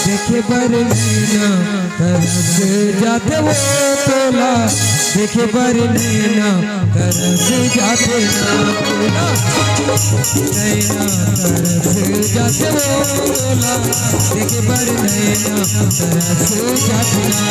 देखे बर नैना तरस जाते वो तोला, देखे बर नैना तरस जाते ना तोला, नैना तरस जाते वो तोला, देखे बर नैना तरस जाते ना।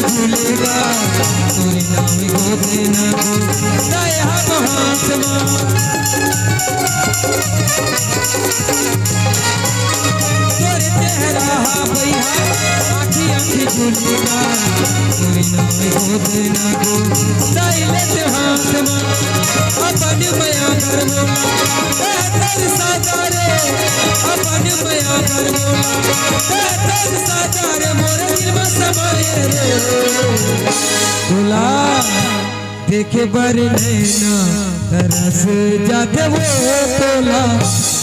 झूलेगा तोरे नाम को देना दया महात्मा, तोरे चेहरा भैया आखी आखी झूलेगा तोरे नाम को देना दैलत हाथमा, अपन मया कर मोला बेहतर सादारे, अपन मया कर मोला बेहतर सादारे, मोरे दिल में समाये तोला, देखे बर नैना तरस जाते वो तोला,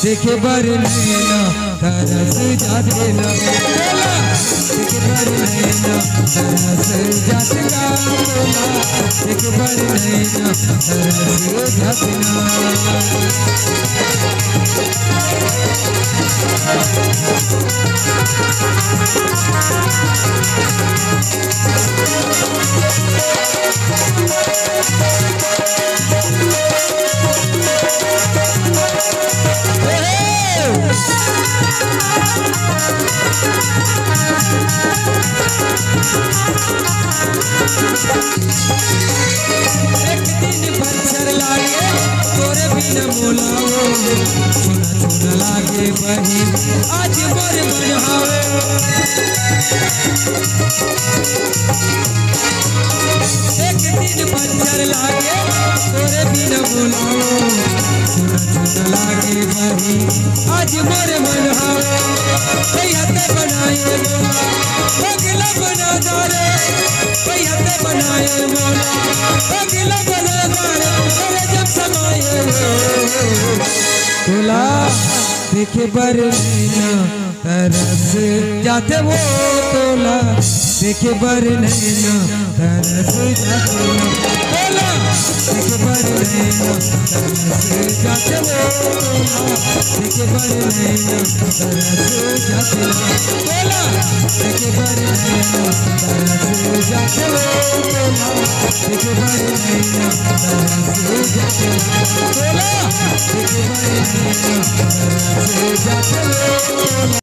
देखे बर नैना तरस जाते ना तोला, देखे बर नैना तरस जाते ना तोला, देखे बर नैना तरस जाते ना। एक दिन बंसर लागे तोरे बिना मोलाओ, सुना सुना लागे बही आज मोर बनहावे, एक दिन बंसर लागे तोरे बिना मोलाओ, सुना सुना लागे बही आज मोर बनहावे, पैहते बनाए मोला अगला बना दारे, पैहते बनाए मोला अगला बना दारे, अरे जब समाये तोला, देखे बर नैना तरस जाते वो तोला, देखे बर नैना तरस जाते ना तोला, देखे बर नैना तरस जाते वो तोला, देखे बर नैना तरस जाते ना तोला, देखे बर नैना तरस जाते वो तोला, देखे बर नैना तरस जाते ना तोला, देखे बर नैना तरस जाते वो तोला।